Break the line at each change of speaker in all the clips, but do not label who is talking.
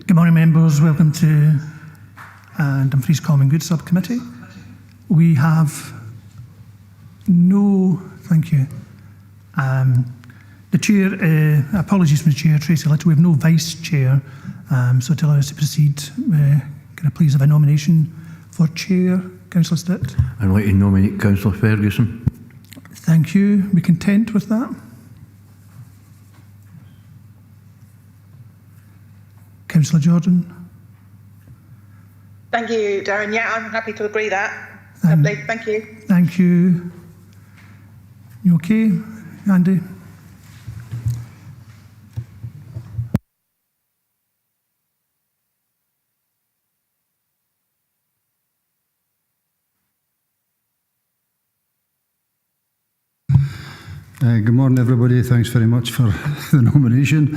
Good morning, members. Welcome to Dumfries Common Good Subcommittee. We have no, thank you. The chair, apologies from the chair, Tracy Little. We have no vice chair, so to allow us to proceed, can I please have a nomination for chair, Councillor Stitt?
I'd like to nominate Councillor Ferguson.
Thank you. Are we content with that? Councillor Jordan?
Thank you, Darren. Yeah, I'm happy to agree that. Lovely, thank you.
Thank you. You okay, Andy?
Good morning, everybody. Thanks very much for the nomination.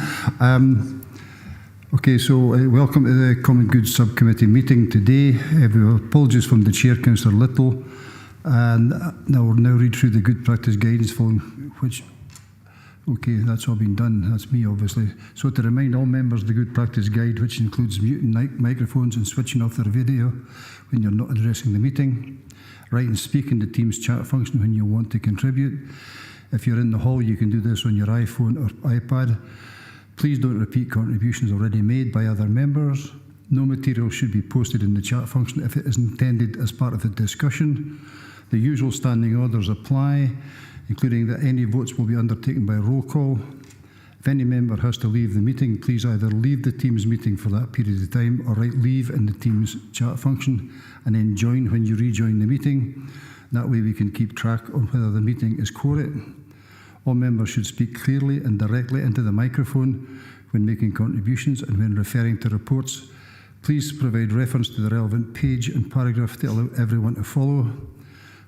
Okay, so welcome to the Common Good Subcommittee meeting today. We have apologies from the Chair, Councillor Little, and now we'll read through the Good Practice Guidance following which, okay, that's all been done. That's me, obviously. So to remind all members of the Good Practice Guide, which includes muting microphones and switching off their video when you're not addressing the meeting, write and speak in the Teams chat function when you want to contribute. If you're in the hall, you can do this on your iPhone or iPad. Please don't repeat contributions already made by other members. No material should be posted in the chat function if it is intended as part of the discussion. The usual standing orders apply, including that any votes will be undertaken by roll call. If any member has to leave the meeting, please either leave the Teams meeting for that period of time or write leave in the Teams chat function and then join when you rejoin the meeting. That way we can keep track on whether the meeting is quorate. All members should speak clearly and directly into the microphone when making contributions and when referring to reports. Please provide reference to the relevant page and paragraph to allow everyone to follow.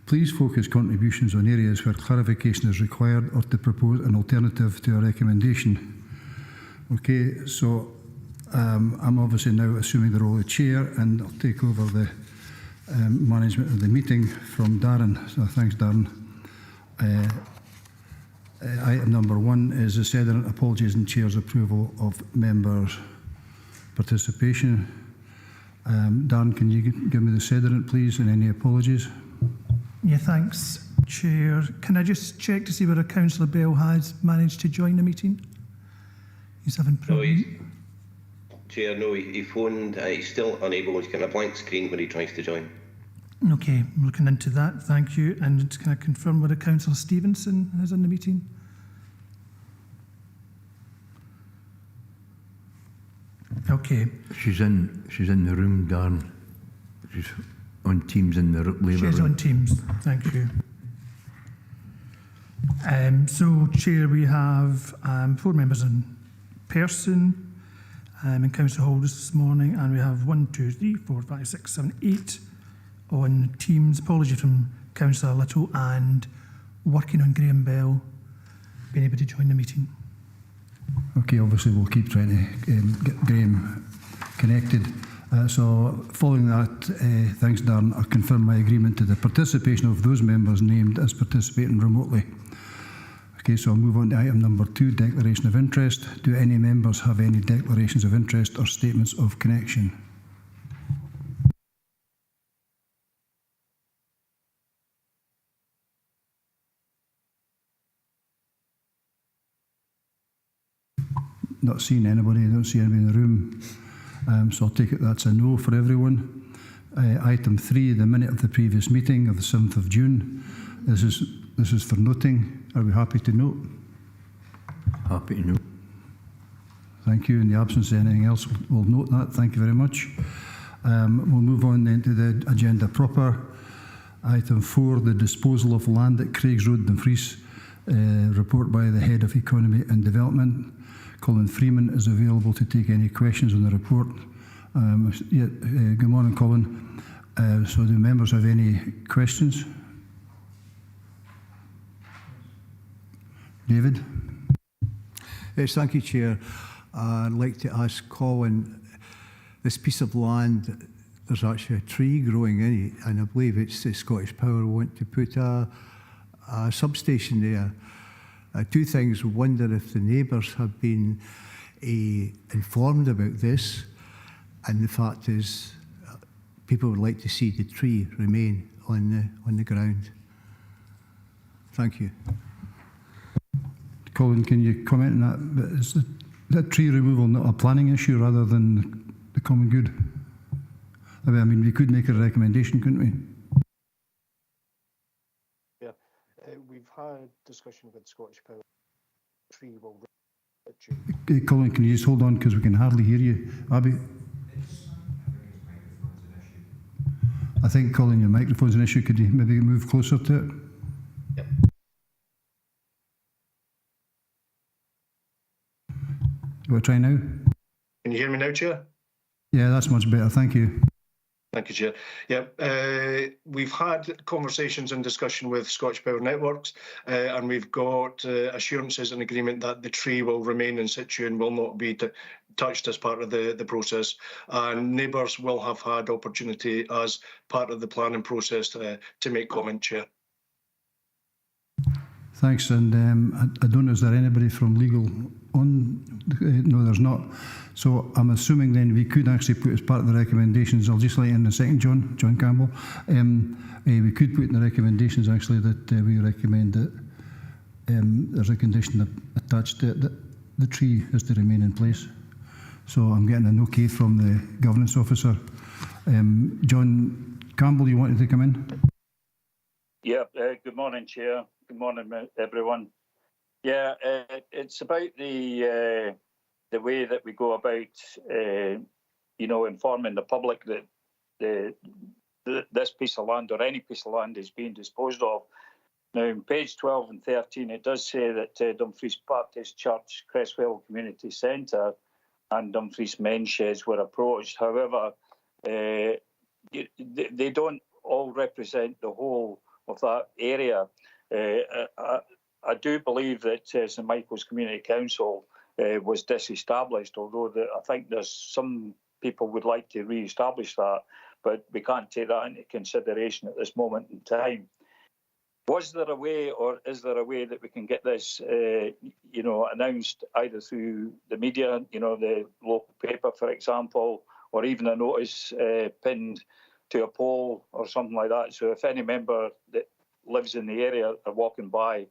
Please focus contributions on areas where clarification is required or to propose an alternative to a recommendation. Okay, so I'm obviously now assuming the role of chair, and I'll take over the management of the meeting from Darren. So thanks, Darren. Item number 1 is the sediment apologies and chair's approval of members' participation. Dan, can you give me the sediment, please, and any apologies?
Yeah, thanks, Chair. Can I just check to see whether Councillor Bell has managed to join the meeting? He's having problems.
Chair, no, he phoned. He's still unable. He's got a blank screen when he tries to join.
Okay, I'm looking into that. Thank you. And can I confirm whether Councillor Stevenson is in the meeting? Okay.
She's in the room, Darren. She's on Teams in the Labour room.
She's on Teams. Thank you. So, Chair, we have 4 members in person in Council Hall this morning, and we have 1, 2, 3, 4, 5, 6, 7, 8 on Teams. Apology from Councillor Little, and working on Graham Bell being able to join the meeting.
Okay, obviously we'll keep trying to get Graham connected. So following that, thanks Darren, I confirm my agreement to the participation of those members named as participating remotely. Okay, so I'll move on to item number 2, declaration of interest. Do any members have any declarations of interest or statements of connection? Not seeing anybody, I don't see anybody in the room, so I'll take it that's a no for everyone. Item 3, the minute of the previous meeting of the 7th of June. This is for noting. Are we happy to note?
Happy to note.
Thank you. In the absence of anything else, we'll note that. Thank you very much. We'll move on then to the agenda proper. Item 4, the disposal of land at Craigs Road, Dumfries. Report by the Head of Economy and Development. Colin Freeman is available to take any questions on the report. Good morning, Colin. So do members have any questions? David?
Yes, thank you, Chair. I'd like to ask Colin, this piece of land, there's actually a tree growing in it, and I believe it's the Scottish Power want to put a substation there. 2 things. Wonder if the neighbours have been informed about this, And the fact is, people would like to see the tree remain on the ground. Thank you.
Colin, can you comment on that? But is that tree removal not a planning issue rather than the common good? I mean, we could make a recommendation, couldn't we?
Yeah, we've had discussion with Scottish Power. Tree will.
Colin, can you just hold on because we can hardly hear you, Abby? I think, Colin, your microphone's an issue. Could you maybe move closer to it?
Yep.
You want to try now?
Can you hear me now, Chair?
Yeah, that's much better. Thank you.
Thank you, Chair. Yeah, we've had conversations and discussion with Scottish Power Networks, and we've got assurances and agreement that the tree will remain in situ and will not be touched as part of the process. And neighbours will have had opportunity as part of the planning process to make comment, Chair.
Thanks. And I don't know, is there anybody from legal on? No, there's not. So I'm assuming then we could actually put as part of the recommendations, I'll just let you in a second, John Campbell. We could put in the recommendations actually that we recommend that there's a condition attached to it that the tree is to remain in place. So I'm getting an okay from the governance officer. John Campbell, you wanted to come in?
Yeah, good morning, Chair. Good morning, everyone. Yeah, it's about the way that we go about, informing the public that this piece of land or any piece of land is being disposed of. Now, in page 12 and 13, it does say that Dumfries Baptist Church, Cresswell Community Centre and Dumfries Men's Sheds were approached. However, they don't all represent the whole of that area. I do believe that St Michael's Community Council was disestablished, although I think there's some people would like to re-establish that, but we can't take that into consideration at this moment in time. Was there a way, or is there a way that we can get this, announced either through the media, the local paper, for example, or even a notice pinned to a pole or something like that? So if any member that lives in the area are walking by,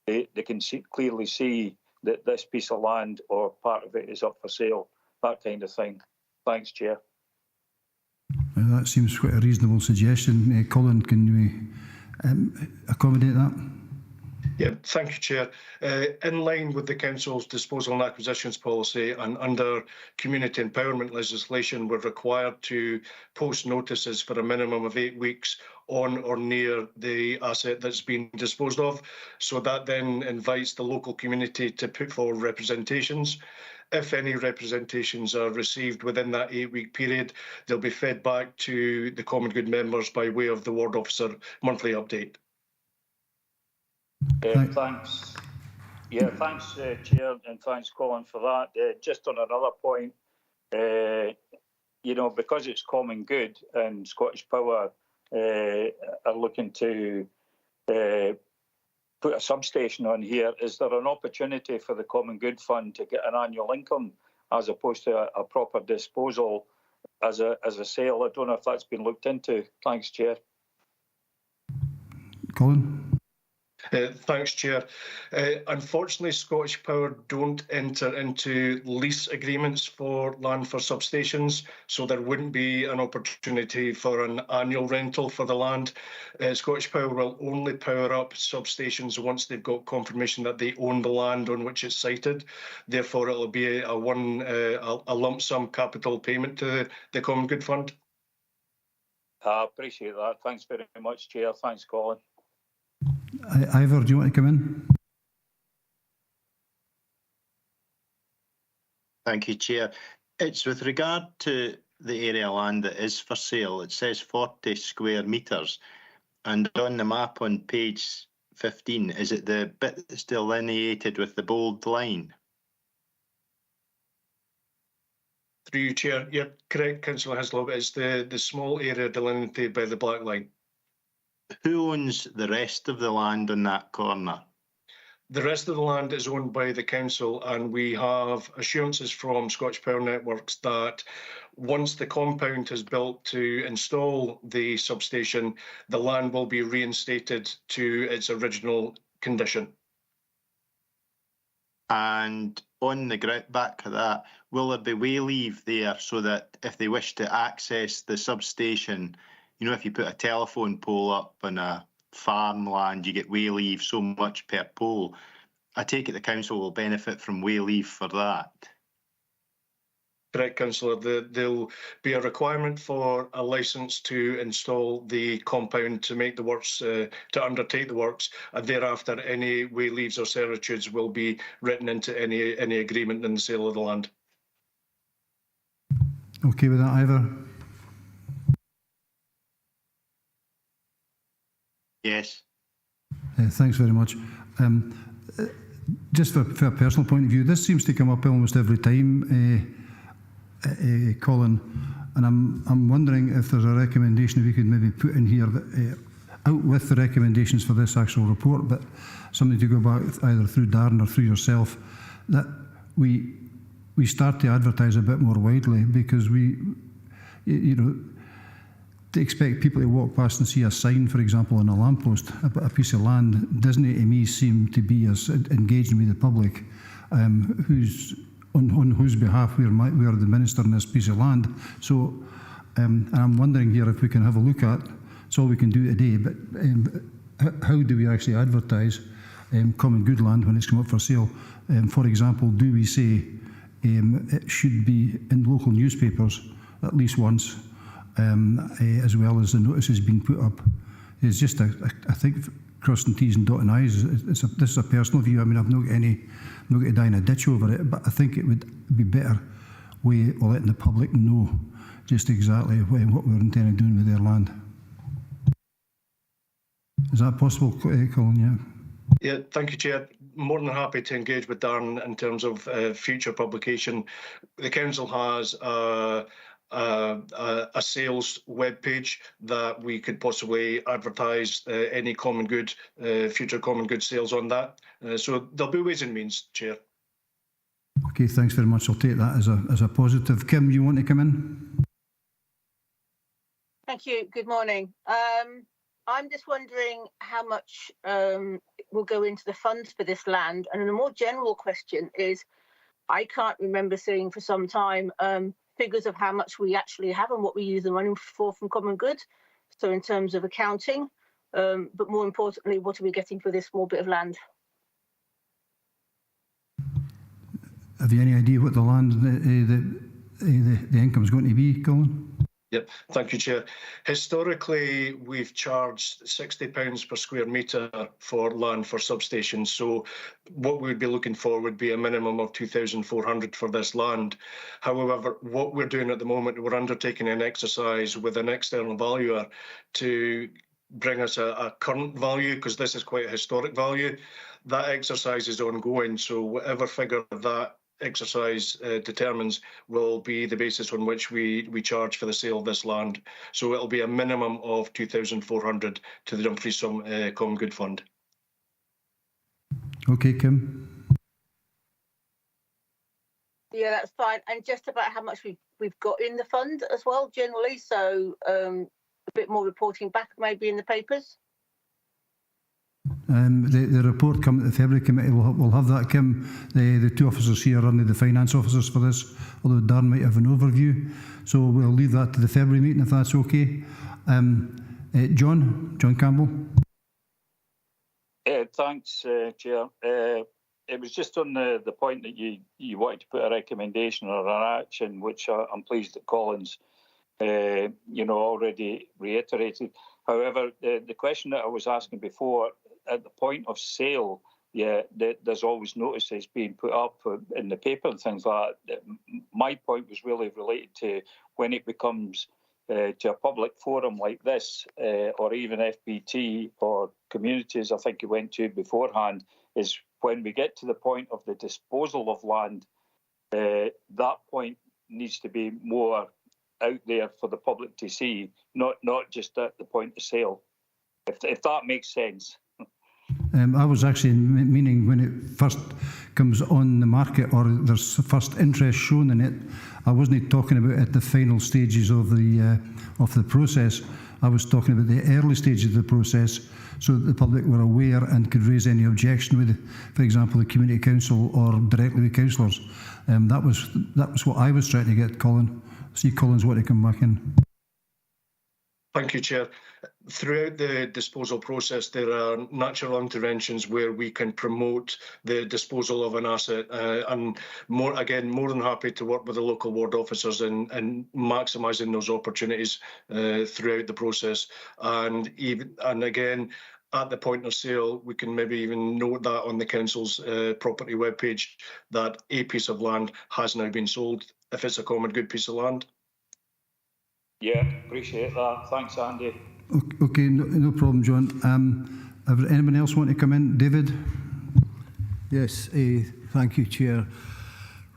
they can clearly see that this piece of land or part of it is up for sale, that kind of thing. Thanks, Chair.
That seems quite a reasonable suggestion. Colin, can we accommodate that?
Yeah, thank you, Chair. In line with the Council's disposal and acquisitions policy and under community empowerment legislation, we're required to post notices for a minimum of 8 weeks on or near the asset that's been disposed of. So that then invites the local community to put forward representations. If any representations are received within that 8-week period, they'll be fed back to the Common Good members by way of the Ward Officer monthly update.
Thanks. Yeah, thanks, Chair, and thanks, Colin, for that. Just on another point, because it's common good and Scottish Power are looking to put a substation on here, is there an opportunity for the Common Good Fund to get an annual income as opposed to a proper disposal as a sale? I don't know if that's been looked into. Thanks, Chair.
Colin?
Thanks, Chair. Unfortunately, Scottish Power don't enter into lease agreements for land for substations, so there wouldn't be an opportunity for an annual rental for the land. Scottish Power will only power up substations once they've got confirmation that they own the land on which it's sited. Therefore, it'll be a lump sum capital payment to the Common Good Fund.
I appreciate that. Thanks very much, Chair. Thanks, Colin.
Ivor, do you want to come in?
Thank you, Chair. It's with regard to the area of land that is for sale. It says 40 square metres, and on the map on page 15, is it the bit that's delineated with the bold line?
Through you, Chair. Yep, correct, Councillor Hislop. It's the small area delineated by the black line.
Who owns the rest of the land on that corner?
The rest of the land is owned by the council, and we have assurances from Scottish Power Networks that once the compound is built to install the substation, the land will be reinstated to its original condition.
And on the back of that, will there be way leave there so that if they wish to access the substation, you know, if you put a telephone pole up on a farmland, you get way leave so much per pole. I take it the council will benefit from way leave for that.
Correct, Councillor. There'll be a requirement for a licence to install the compound to make the works, to undertake the works, and thereafter any way leaves or servitudes will be written into any agreement in the sale of the land.
Okay with that, Ivor?
Yes.
Thanks very much. Just for a personal point of view, this seems to come up almost every time, Colin, and I'm wondering if there's a recommendation we could maybe put in here that, out with the recommendations for this actual report, but something to go back either through Darren or through yourself, that we start to advertise a bit more widely, because you know, to expect people to walk past and see a sign, for example, on a lamppost about a piece of land, doesn't it to me seem to be as engaging with the public, on whose behalf we're the minister in this piece of land. So, and I'm wondering here if we can have a look at, it's all we can do today, but how do we actually advertise common good land when it's come up for sale? For example, do we say it should be in local newspapers at least once, as well as the notices being put up? It's just, I think, crossing T's and dotting I's. This is a personal view. I mean, I've not got to die in a ditch over it, but I think it would be better way of letting the public know just exactly what we're intending doing with their land. Is that possible, Colin?
Yeah, thank you, Chair. More than happy to engage with Darren in terms of future publication. The council has a sales webpage that we could possibly advertise any common good, future common good sales on that. So there'll be ways and means, Chair.
Okay, thanks very much. I'll take that as a positive. Kim, you want to come in?
Thank you. Good morning. I'm just wondering how much will go into the funds for this land. And a more general question is, I can't remember seeing for some time figures of how much we actually have and what we use the money for from common good. So in terms of accounting, but more importantly, what are we getting for this small bit of land?
Have you any idea what the land, the income is going to be, Colin?
Yep, thank you, Chair. Historically, we've charged £60 per square metre for land for substations. So what we'd be looking for would be a minimum of 2,400 for this land. However, what we're doing at the moment, we're undertaking an exercise with an external valuer to bring us a current value, because this is quite a historic value. That exercise is ongoing, so whatever figure that exercise determines will be the basis on which we charge for the sale of this land. So it'll be a minimum of 2,400 to the Dumfries Common Good Fund.
Okay, Kim.
Yeah, that's fine. And just about how much we've got in the fund as well, generally. So a bit more reporting back maybe in the papers.
The report coming to the February committee will have that, Kim. The two officers here are only the finance officers for this, although Darren might have an overview. So we'll leave that to the February meeting if that's okay. John Campbell.
Thanks, Chair. It was just on the point that you wanted to put a recommendation or an action, which I'm pleased that Colin's already reiterated. However, the question that I was asking before, at the point of sale, there's always notices being put up in the paper and things like that. My point was really related to when it becomes to a public forum like this, or even FBT or communities I think you went to beforehand, is when we get to the point of the disposal of land, that point needs to be more out there for the public to see, not just at the point of sale, if that makes sense.
I was actually meaning when it first comes on the market or there's first interest shown in it. I wasn't talking about at the final stages of the process. I was talking about the early stages of the process, so that the public were aware and could raise any objection with, for example, the community council or directly with councillors. That was what I was trying to get, Colin. See, Colin's want to come back in.
Thank you, Chair. Throughout the disposal process, there are natural interventions where we can promote the disposal of an asset, and more than happy to work with the local ward officers in maximising those opportunities throughout the process. And again, at the point of sale, we can maybe even note that on the council's property webpage that a piece of land has now been sold if it's a common good piece of land.
Yeah, appreciate that. Thanks, Andy.
Okay, no problem, John. Anyone else want to come in? David?
Yes, thank you, Chair.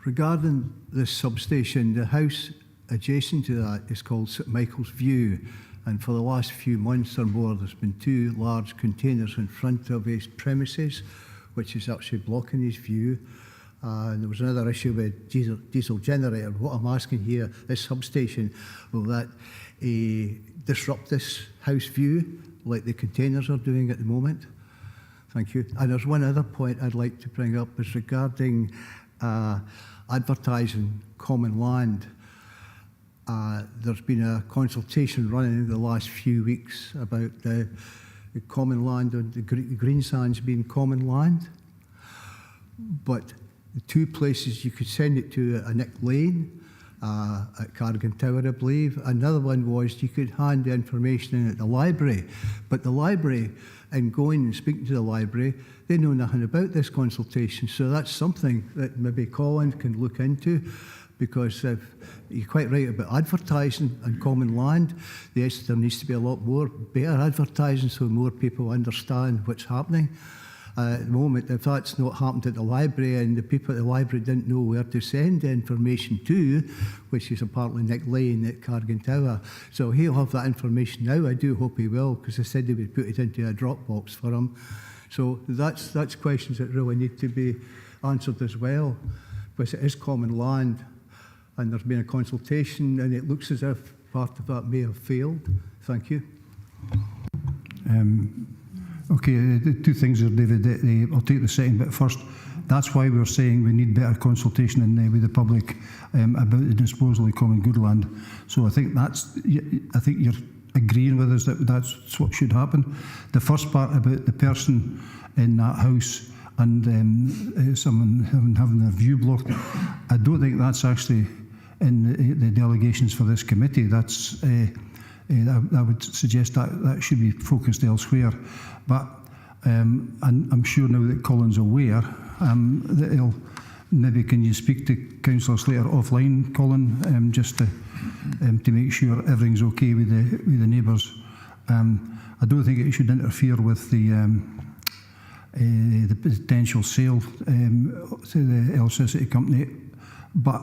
Regarding the substation, the house adjacent to that is called St Michael's View, and for the last few months or more there's been two large containers in front of his premises, which is actually blocking his view. There was another issue with diesel generator. What I'm asking here, this substation, will that disrupt this house view like the containers are doing at the moment? Thank you. And there's one other point I'd like to bring up is regarding advertising common land. There's been a consultation running in the last few weeks about the common land and the green signs being common land. But the two places you could send it to are Nick Lane at Cardigan Tower, I believe. Another one was you could hand the information in at the library. But the library, and going and speaking to the library, they know nothing about this consultation. So that's something that maybe Colin can look into, because you're quite right about advertising and common land. Yes, there needs to be a lot more better advertising so more people understand what's happening. At the moment, if that's not happened at the library and the people at the library didn't know where to send the information to, which is apparently Nick Lane at Cardigan Tower, so he'll have that information now. I do hope he will, because they said they would put it into a Dropbox for him. So that's questions that really need to be answered as well, because it is common land and there's been a consultation and it looks as if part of that may have failed. Thank you.
Okay, the two things there, David. I'll take the second bit first. That's why we're saying we need better consultation with the public about the disposal of common good land. So I think you're agreeing with us that that's what should happen. The first part about the person in that house and someone having their view blocked, I don't think that's actually in the delegations for this committee. That's I would suggest that should be focused elsewhere. But I'm sure now that Colin's aware that he'll maybe, can you speak to Councillor Slater offline, Colin, just to make sure everything's okay with the neighbours. I don't think it should interfere with the potential sale to the electricity company. But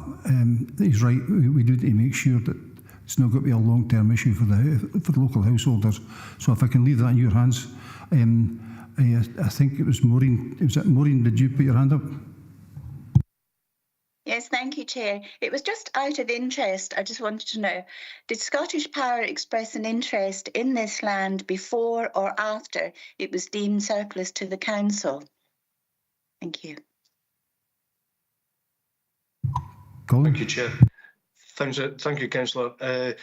he's right. We do need to make sure that it's not going to be a long-term issue for the local householders. So if I can leave that in your hands, I think it was Maureen. Was that Maureen? Did you put your hand up?
Yes, thank you, Chair. It was just out of interest. I just wanted to know, did Scottish Power express an interest in this land before or after it was deemed surplus to the council? Thank you.
Colin?
Thank you, Chair. Thank you, Councillor.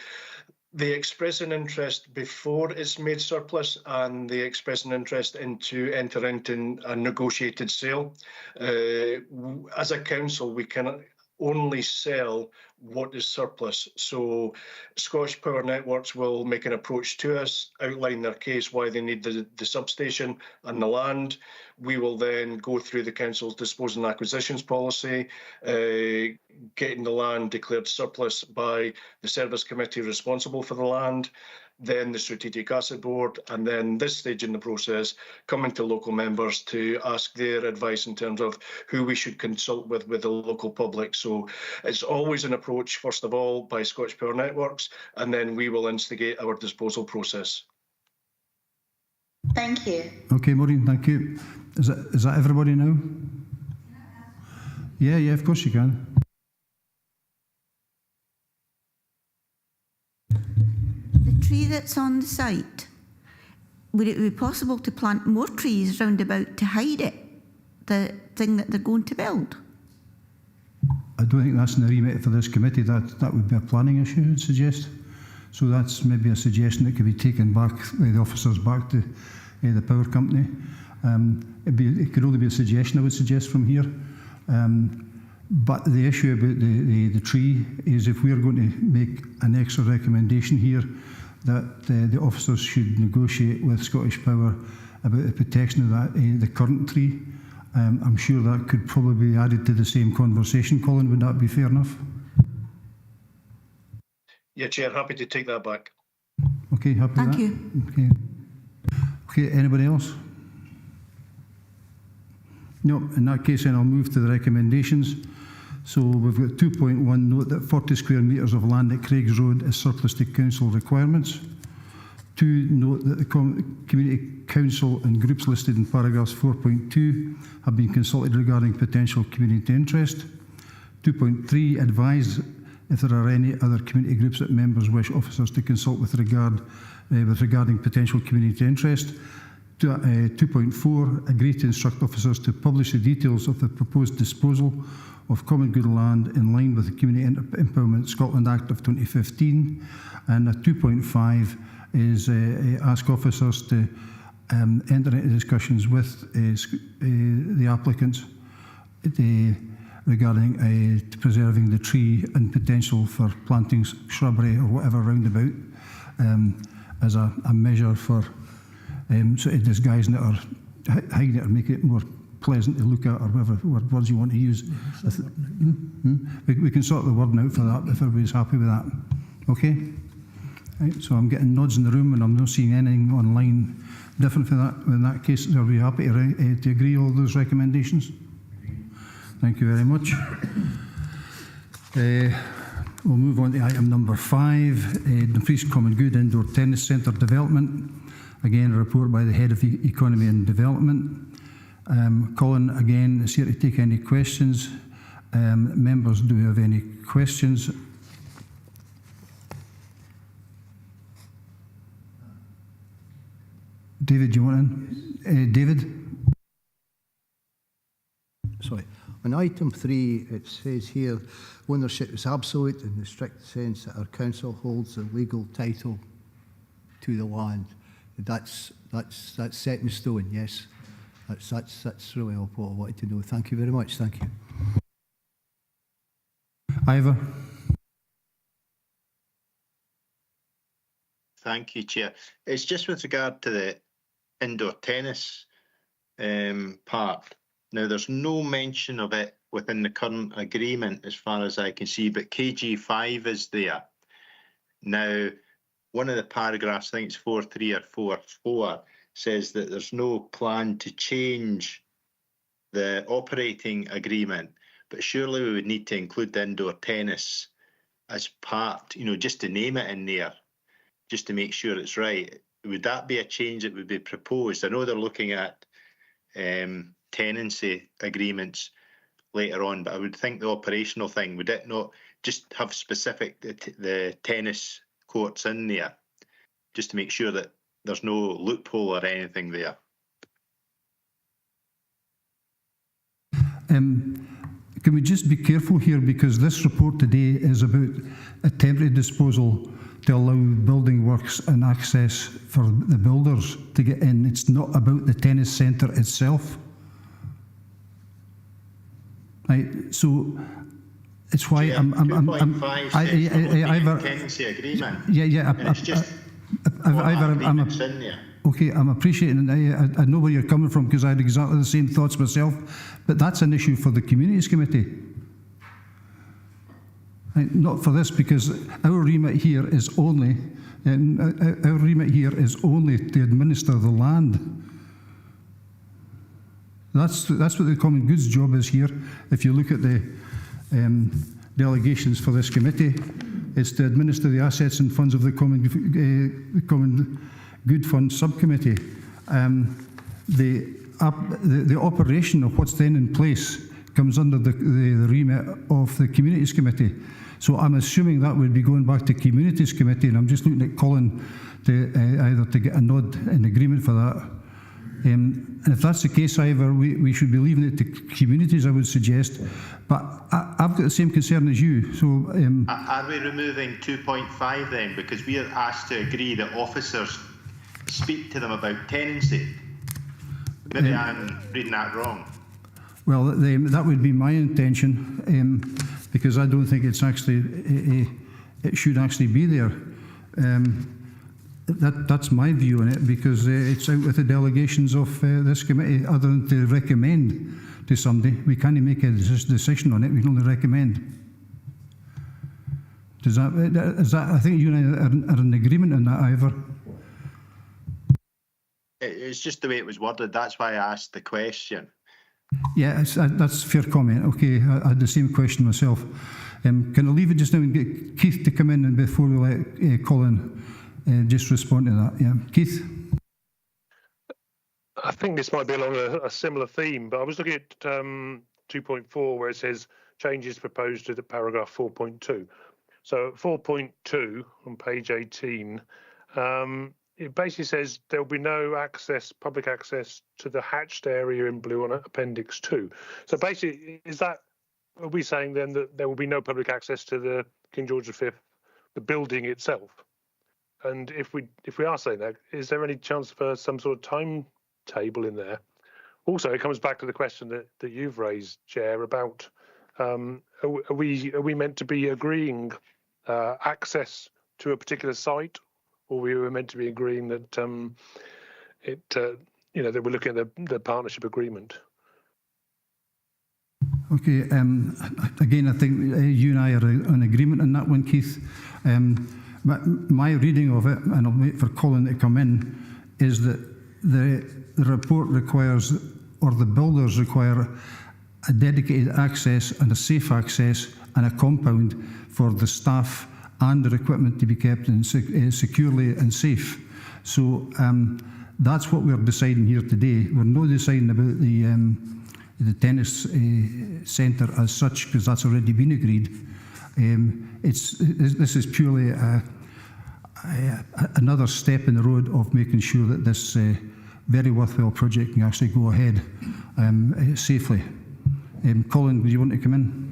They express an interest before it's made surplus, and they express an interest to enter into a negotiated sale. As a council, we can only sell what is surplus. So Scottish Power Networks will make an approach to us, outline their case, why they need the substation and the land. We will then go through the council's disposal and acquisitions policy, getting the land declared surplus by the service committee responsible for the land, then the Strategic Asset Board, and then this stage in the process, coming to local members to ask their advice in terms of who we should consult with the local public. So it's always an approach, first of all, by Scottish Power Networks, and then we will instigate our disposal process.
Thank you.
Okay, Maureen, thank you. Is that everybody now? Yeah, of course you can.
The tree that's on the site, would it be possible to plant more trees round about to hide it, the thing that they're going to build?
I don't think that's in the remit for this committee. That would be a planning issue, I'd suggest. So that's maybe a suggestion that could be taken back by the officers back to the power company. It could only be a suggestion, I would suggest, from here. But the issue about the tree is, if we're going to make an extra recommendation here that the officers should negotiate with Scottish Power about the protection of that the current tree, I'm sure that could probably be added to the same conversation. Colin, would that be fair enough?
Yeah, Chair, happy to take that back.
Okay, happy with that?
Thank you.
Okay, anybody else? No, in that case then I'll move to the recommendations. So we've got 2.1, note that 40 square metres of land at Craigs Road is surplus to council requirements. 2, note that the Community Council and groups listed in paragraphs 4.2 have been consulted regarding potential community interest. 2.3, advise if there are any other community groups that members wish officers to consult with regarding potential community interest. 2.4, agree to instruct officers to publish the details of the proposed disposal of common good land in line with the Community Empowerment Scotland Act of 2015. And 2.5 is ask officers to enter into discussions with the applicants regarding preserving the tree and potential for planting shrubbery or whatever roundabout as a measure for sort of disguising it or hiding it or making it more pleasant to look at, or whatever words you want to use. We can sort the wording out for that if everybody's happy with that. Okay? Right, so I'm getting nods in the room and I'm not seeing anything online different for that. In that case, are we happy to agree all those recommendations? Thank you very much. We'll move on to item number 5, Dumfries Common Good Indoor Tennis Centre Development. Again, a report by the Head of Economy and Development. Colin, again, is here to take any questions. Members, do you have any questions? David, do you want in? David?
Sorry. On item 3, it says here, ownership is absolute in the strict sense that our council holds the legal title to the land. That's set in stone, yes. That's really all what I wanted to know. Thank you very much. Thank you.
Ivor?
Thank you, Chair. It's just with regard to the indoor tennis part. Now, there's no mention of it within the current agreement as far as I can see, but KG5 is there. Now, one of the paragraphs, I think it's 4.3 or 4.4, says that there's no plan to change the operating agreement, but surely we would need to include the indoor tennis as part, just to name it in there, just to make sure it's right. Would that be a change that would be proposed? I know they're looking at tenancy agreements later on, but I would think the operational thing, would it not just have specific the tennis courts in there, just to make sure that there's no loophole or anything there?
Can we just be careful here, because this report today is about a temporary disposal to allow building works and access for the builders to get in. It's not about the tennis centre itself. Right, so it's why
Chair,
I'm
2.5 tenancy agreement.
It's
just in there.
Okay, I'm appreciating, and I know where you're coming from, because I had exactly the same thoughts myself, but that's an issue for the Communities Committee. Right, not for this, because our remit here is only to administer the land. That's what the Common Goods job is here. If you look at the delegations for this committee, it's to administer the assets and funds of the Common Good Fund subcommittee. The operation of what's then in place comes under the remit of the Communities Committee. So I'm assuming that would be going back to Communities Committee, and I'm just looking at Colin to either to get a nod in agreement for that. And if that's the case, however, we should be leaving it to communities, I would suggest. But I've got the same concern as you. So
are we removing 2.5 then? Because we are asked to agree that officers speak to them about tenancy. Maybe I'm reading that wrong. Well,
that would be my intention, because I don't think it's actually it should actually be there. That's my view on it, because it's out with the delegations of this committee. Other than to recommend to somebody, we can't make a decision on it. We can only recommend. Is that? I think you and I are in agreement on that, Ivor.
It's just the way it was worded. That's why I asked the question.
Yeah, that's a fair comment. Okay, I had the same question myself. Can I leave it just now and get Keith to come in and before we let Colin just respond to that? Yeah, Keith?
I think this might be along a similar theme, but I was looking at 2.4 where it says changes proposed to the paragraph 4.2. So 4.2 on page 18, it basically says there will be no public access to the hatched area in blue on Appendix 2. So basically, are we saying then that there will be no public access to the King George V, the building itself? And if we are saying that, is there any chance for some sort of timetable in there? Also, it comes back to the question that you've raised, Chair, about are we meant to be agreeing access to a particular site, or we were meant to be agreeing that that we're looking at the partnership agreement?
Okay. Again, I think you and I are in agreement on that one, Keith. My reading of it, and I'll wait for Colin to come in, is that the report requires, or the builders require, a dedicated access and a safe access and a compound for the staff and their equipment to be kept in securely and safe. So that's what we're deciding here today. We're not deciding about the tennis centre as such, because that's already been agreed. This is purely another step in the road of making sure that this very worthwhile project can actually go ahead safely. Colin, would you want to come in?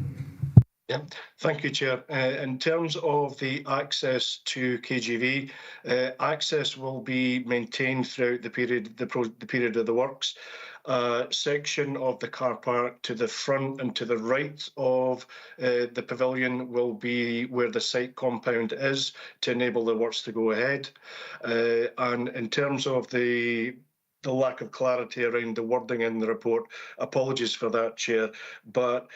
Yeah, thank you, Chair. In terms of the access to KGV, access will be maintained throughout the period of the works. Section of the car park to the front and to the right of the pavilion will be where the site compound is to enable the works to go ahead. And in terms of the lack of clarity around the wording in the report, apologies for that, Chair, but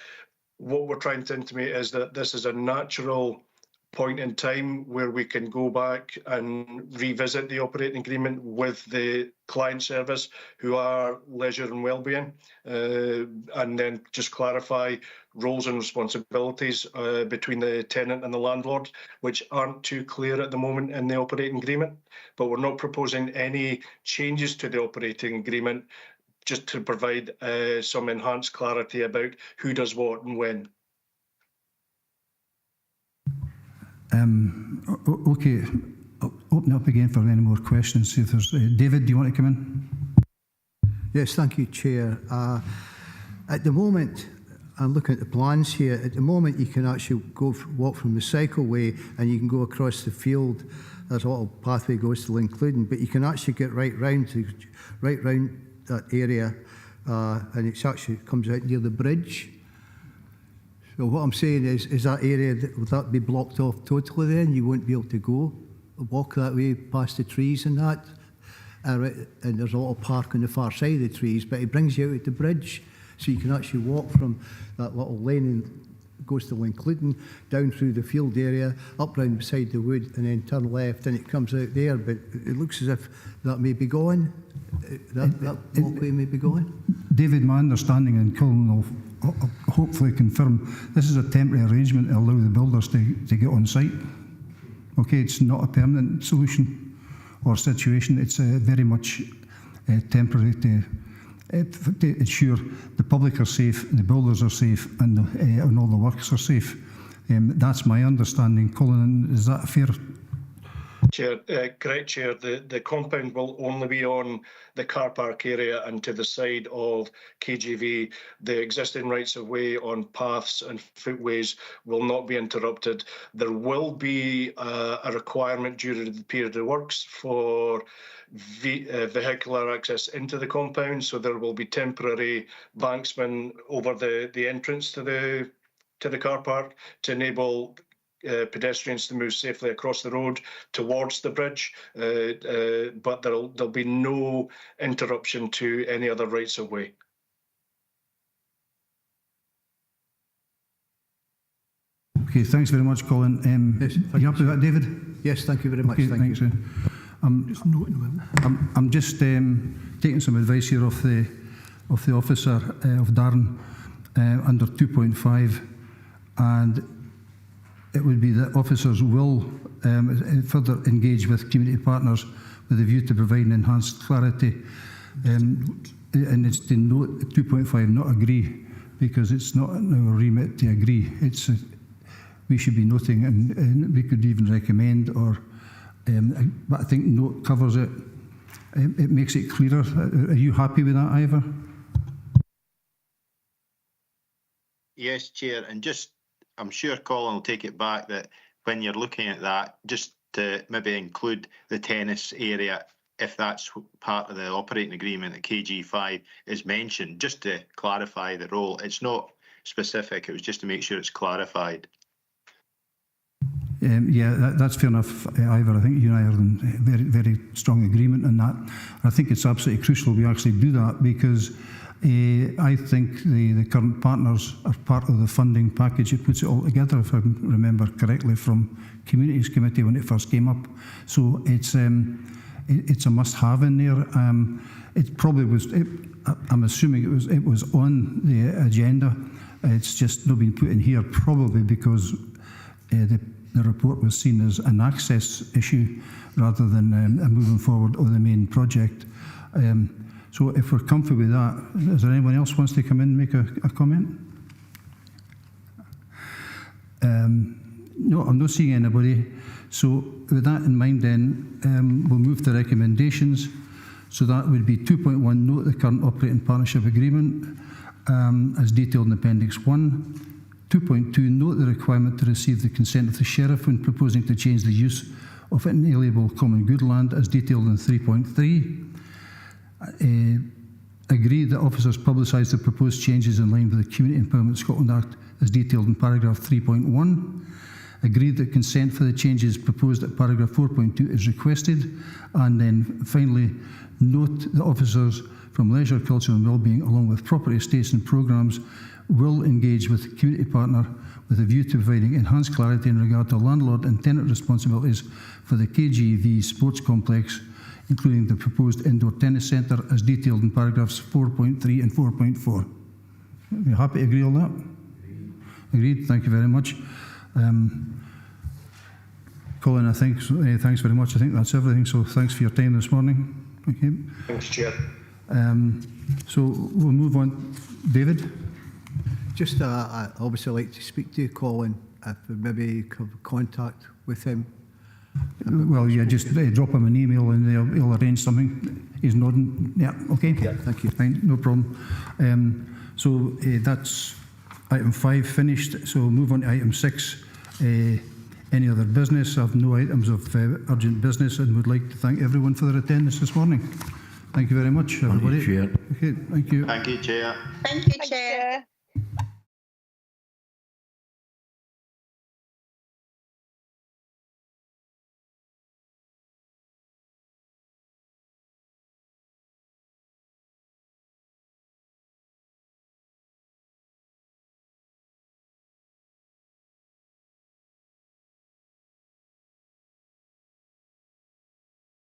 what we're trying to intimate is that this is a natural point in time where we can go back and revisit the operating agreement with the client service, who are leisure and wellbeing, and then just clarify roles and responsibilities between the tenant and the landlord, which aren't too clear at the moment in the operating agreement. But we're not proposing any changes to the operating agreement, just to provide some enhanced clarity about who does what and when.
Okay, I'll open up again for any more questions. See if there's David, do you want to come in?
Yes, thank you, Chair. At the moment, I'm looking at the plans here. At the moment, you can actually walk from the cycleway and you can go across the field. There's a little pathway goes to Lincluden, but you can actually get right round that area, and it actually comes out near the bridge. So what I'm saying is that area, would that be blocked off totally then? You won't be able to walk that way past the trees and that? And there's a little park on the far side of the trees, but it brings you out at the bridge, so you can actually walk from that little lane and goes to Lincluden, down through the field area, up round beside the wood, and then turn left, and it comes out there. But it looks as if that may be going. That walkway may be going.
David, my understanding, and Colin will hopefully confirm, this is a temporary arrangement to allow the builders to get on site. Okay, it's not a permanent solution or situation. It's very much temporary to ensure the public are safe, the builders are safe, and all the works are safe. That's my understanding. Colin, is that fair?
Chair, correct, Chair. The compound will only be on the car park area and to the side of KGV. The existing rights of way on paths and footways will not be interrupted. There will be a requirement during the period of works for vehicular access into the compound, so there will be temporary banksmen over the entrance to the car park to enable pedestrians to move safely across the road towards the bridge, but there'll be no interruption to any other rights of way.
Okay, thanks very much, Colin.
Yes,
are you happy with that, David?
Yes, thank you very much.
Okay,
thank you.
I'm just taking some advice here of the officer of Darren under 2.5, and it would be that officers will further engage with community partners with a view to providing enhanced clarity. And it's to note 2.5, not agree, because it's not in our remit to agree. It's we should be noting, and we could even recommend, or but I think note covers it. It makes it clearer. Are you happy with that, Ivor?
Yes, Chair, and just I'm sure Colin will take it back that when you're looking at that, just to maybe include the tennis area, if that's part of the operating agreement that KG5 is mentioned, just to clarify the role. It's not specific, it was just to make sure it's clarified.
Yeah, that's fair enough, Ivor. I think you and I are in very, very strong agreement on that. I think it's absolutely crucial we actually do that, because I think the current partners are part of the funding package. It puts it all together, if I remember correctly, from Communities Committee when it first came up. So it's a must-have in there. It probably was. I'm assuming it was on the agenda. It's just not been put in here, probably because the report was seen as an access issue rather than moving forward on the main project. So if we're comfortable with that, is there anyone else wants to come in and make a comment? No, I'm not seeing anybody. So with that in mind then, we'll move to recommendations. So that would be 2.1, note the current operating partnership agreement as detailed in Appendix 1. 2.2, note the requirement to receive the consent of the Sheriff when proposing to change the use of inalienable common good land as detailed in 3.3. Agree that officers publicise the proposed changes in line with the Community Empowerment Scotland Act as detailed in paragraph 3.1. Agree that consent for the changes proposed at paragraph 4.2 is requested. And then finally, note that officers from Leisure, Culture and Wellbeing, along with property estates and programmes, will engage with the community partner with a view to providing enhanced clarity in regard to landlord and tenant responsibilities for the KGV sports complex, including the proposed indoor tennis centre as detailed in paragraphs 4.3 and 4.4. Are you happy to agree on that? Agreed. Thank you very much. Colin, I think, thanks very much. I think that's everything. So thanks for your time this morning. Okay.
Thanks, Chair.
So we'll move on. David?
Just I obviously like to speak to you, Colin, if maybe you could have contact with him.
Well, yeah, just drop him an email and he'll arrange something. He's nodding. Yeah, okay.
Yeah, thank you.
Fine, no problem. So that's item 5 finished. So move on to item 6. Any other business? I have no items of urgent business and would like to thank everyone for their attendance this morning. Thank you very much, everybody.
Thank you, Chair.
Okay, thank you.
Thank you, Chair.
Thank you, Chair.